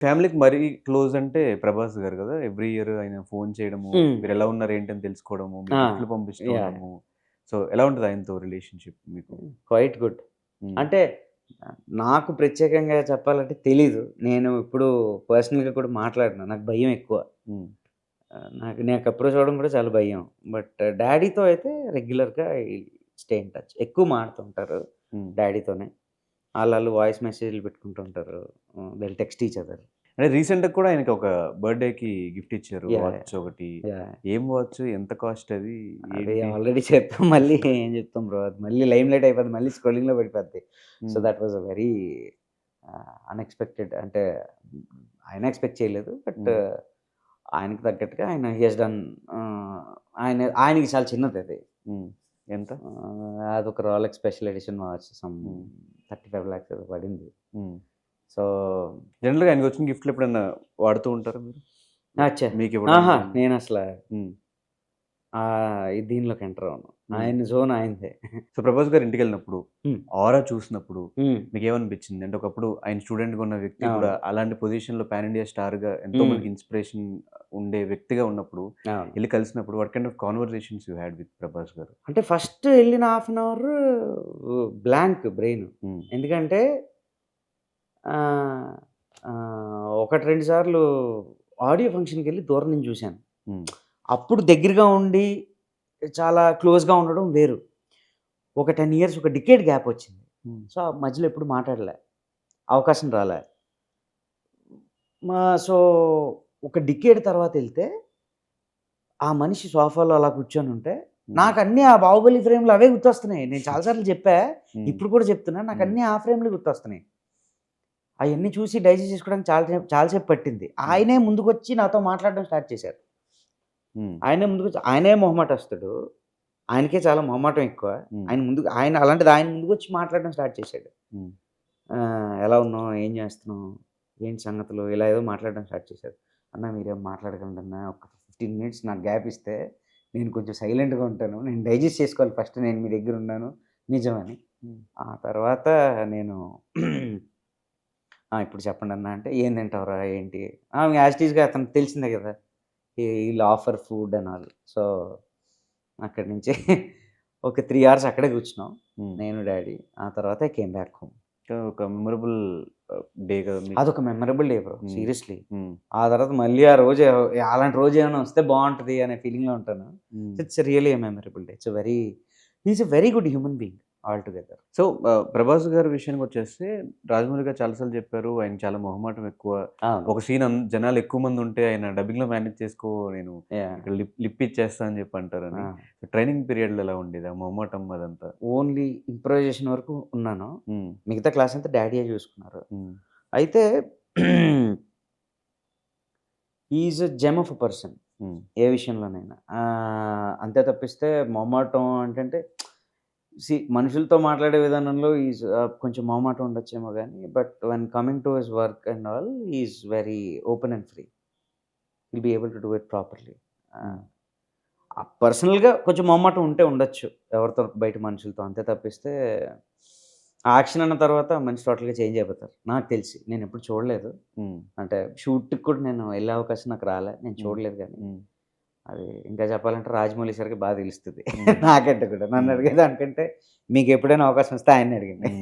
ఫ్యామిలీకి మరీ క్లోజ్ అంటే 'ప్రభాస్' గారు గదా! ఎవ్రీ ఇయర్ ఆయన ఫోన్ చేయడము, హ్మ్. మీరెలా ఉన్నారు ఏంటని తెలుసుకోవడము, మీకు ఆ! గిఫ్ట్‌లు పంపిస్తూ యాహ్! ఉండడము. సో, ఎలా ఉంటది ఆయనతో రిలేషన్‌షిప్ మీకు? Quite good. హ్మ్. అంటే నాకు ప్రత్యేకంగా చెప్పాలంటే తెలీదు. నేను ఇప్పుడు పర్సనల్‌గా కూడా మాట్లాడను. నాకు భయం ఎక్కువ. హ్మ్. నాకు అప్రోచ్ అవ్వడం కూడా చాలా భయం. బట్ డ్యాడీతో అయితే రెగ్యులర్‌గా స్టే ఇన్ టచ్. ఎక్కువ మాట్లాడుతుంటారు హ్మ్. డ్యాడీతోనే. ఆళ్ళాళ్ళు వాయిస్ మెసేజ్‌లు పెట్టుకుంటూ ఉంటారు. They will text each other. అంటే రీసెంట్‌గా కూడా ఆయనకి ఒక బర్త్‌డేకి గిఫ్ట్ ఇచ్చారు. యాహ్! వాచ్ ఒకటి. యాహ్! ఏం వాచ్? ఎంత కాస్ట్ అది? అది ఏంటి? ఆల్రెడీ చెప్పాం. మళ్ళీ ఏం చెప్తాం బ్రో. అది మళ్ళీ లైమ్ లైట్ అయిపోద్ది. మళ్ళీ స్క్రోలింగ్‌లో పడిపోద్ది. సో, హ్మ్. That was a very unexpected అంటే ఆయన ఎక్స్‌పెక్ట్ చేయలేదు. బట్ హ్మ్. ఆయనకి తగ్గట్టుగా హి హాస్ డన్ ఆయనకి చాలా చిన్నదది. హ్మ్. ఎంత? అదొక రోలెక్స్ స్పెషల్ ఎడిషన్ వాచ్ హ్మ్. 35 లాక్స్ ఏదో పడింది. హ్మ్. సో, జనరల్‌గా ఆయనకొచ్చిన గిఫ్ట్‌లు ఎప్పుడన్నా వాడుతూ ఉంటారా మీరు? అచ్చా! మీకివ్వడం ఆహా! గాని? నేనసల హ్మ్. దీనిలోకి ఎంటర్ అవ్వను. హ్మ్. ఆయన జోన్ ఆయనదే. సో, 'ప్రభాస్' గారి ఇంటికెళ్ళినప్పుడు, హ్మ్. ఆరా చూసినప్పుడు హ్మ్. మీకేమనిపించింది? అంటే ఒకప్పుడు ఆయన స్టూడెంట్‌గా ఉన్న వ్యక్తి కూడా అవును. అలాంటి పొజిషన్‌లో పాన్ ఇండియా స్టార్‌గా ఎంతో హ్మ్. మందికి ఇన్‌స్పిరేషన్ ఉండే వ్యక్తిగా ఉన్నప్పుడు, అవును. ఎళ్లి కలిసినప్పుడు what kind of conversations you had with Prabhas గారు? అంటే ఫస్ట్ ఎళ్ళిన half an hour blank brain. Hmm. ఎందుకంటే ఆహ్, 1, 2 సార్లు ఆడియో ఫంక్షన్‌కెళ్ళి దూరం నుంచి చూసాను. హ్మ్. అప్పుడు దగ్గరగా ఉండి చాలా క్లోజ్‌గా ఉండడం వేరు. ఒక 10 ఇయర్స్ ఒక డికేడ్ గ్యాప్ వచ్చింది. హ్మ్. సో, ఆ మధ్యలో ఎప్పుడు మాట్లాడలే. అవకాశం రాలే. సో, ఒక డికేడ్ తర్వాతెళ్తే ఆ మనిషి సోఫాలో అలా కూర్చొనుంటే, హ్మ్. నాకన్నీ ఆ 'బాహుబలి' ఫ్రేమ్‌లో అవే గుర్తొస్తున్నాయి. నేను చాలా సార్లు చెప్పా. హ్మ్. ఇప్పుడు కూడా చెప్తున్నా. హ్మ్. నాకన్నీ ఆ ఫ్రేమ్‌లే గుర్తొస్తున్నాయి. అయన్నీ చూసి డైజెస్ట్ చేసుకోవడానికి చాలా సేపు పట్టింది. హ్మ్. ఆయనే ముందుకొచ్చి నాతో మాట్లాడడం స్టార్ట్ చేశారు. హ్మ్. ఆయనే మొహమాటస్తుడు. ఆయనకే చాలా మొహమాటం ఎక్కువ. హ్మ్. ఆయన ముందుకొచ్చి మాట్లాడడం స్టార్ట్ చేశాడు. హ్మ్. ఎలా ఉన్నావు? ఏం చేస్తున్నావు? ఏంటి సంగతులు? ఇలా ఏదో మాట్లాడడం స్టార్ట్ చేశారు. అన్న మీరేం మాట్లాడకండి అన్న. ఒక 15 మినిట్స్ నాకు గ్యాప్ ఇస్తే నేను కొంచెం సైలెంట్‌గా ఉంటాను. నేను డైజెస్ట్ చేసుకోవాలి ఫస్ట్ నేను మీ దగ్గరున్నాను నిజమని. హ్మ్. ఆ తర్వాత నేను ఇప్పుడు చెప్పండన్నా అంటే, "ఏం తింటావురా? ఏంటి?" యాజ్ ఇట్ ఈస్‌గా అతనికి తెలిసిందే గదా! ఈళ్ళు offer food and all. So, అక్కడి నుంచి ఒక 3 అవర్స్ అక్కడే కూర్చున్నాం. హ్మ్. నేను, డ్యాడీ. ఆ తర్వాత ఐ కేమ్ బ్యాక్ హోమ్. ఒక మెమరబుల్ డే కదా మీకు. అదొక మెమరబుల్ డే బ్రో. హ్మ్. సీరియస్‌లీ. హ్మ్. ఆ తర్వాత మళ్ళీ ఆ రోజు అలాంటి రోజు ఏమైనా వస్తే బావుంటది అనే ఫీలింగ్‌లో ఉంటాను. హ్మ్. It's really a memorable day. He is a very good human being altogether. So, 'Prabhas' గారి విషయానికొచ్చేస్తే 'రాజమౌళి' గారు చాలా సార్లు చెప్పారు. ఆయనకి చాలా మొహమాటం ఎక్కువ. అవును. ఒక సీన్ జనాలు ఎక్కువ మంది ఉంటే ఆయన డబ్బింగ్‌లో మేనేజ్ చేసుకో నేను యాహ్! ఇక్కడ లిప్ ఇచ్చేస్తా అని చెప్పి అంటారని. ఆ! ట్రైనింగ్ పీరియడ్‌లో ఎలా ఉండేది? ఆ మొహమాటం అదంతా? ఓన్లీ ఇంప్రూవైజేషన్ వరకు ఉన్నాను. హ్మ్. మిగతా క్లాస్ అంతా డ్యాడీయే చూసుకున్నారు. హ్మ్. అయితే he is a gem of a person. హ్మ్. ఏ విషయంలోనైనా. అంతే తప్పిస్తే మొహమాటం ఏంటంటే మనుషులతో మాట్లాడే విధానంలో కొంచెం మొహమాటం ఉండొచ్చేమో గానీ, but when coming to his work and all he is very open and free. Will be able to do it properly. హ్మ్. ఆహ్, పర్సనల్‌గా కొంచెం మొహమాటం ఉంటే ఉండొచ్చు. ఎవరితో బయట మనుషులతో. అంతే తప్పిస్తే ఆ యాక్షన్ అన్న తర్వాత మనిషి టోటల్‌గా చేంజ్ అయిపోతారు. నాకు తెలిసి. నేనెప్పుడు చూడలేదు. హ్మ్. అంటే షూట్‌కి కూడా నేను ఎళ్ళే అవకాశం నాకు రాలే. నేను హ్మ్. చూడలేదు గానీ, హ్మ్. అది ఇంకా చెప్పాలంటే రాజమౌళి సార్‌కి తెలుస్తది. హ్మ్. నాకంటే కూడా. హ్మ్. నన్ను అడిగే దానికంటే మీకెప్పుడైనా అవకాశం వస్తే ఆయన్నే అడగండి. హ్మ్.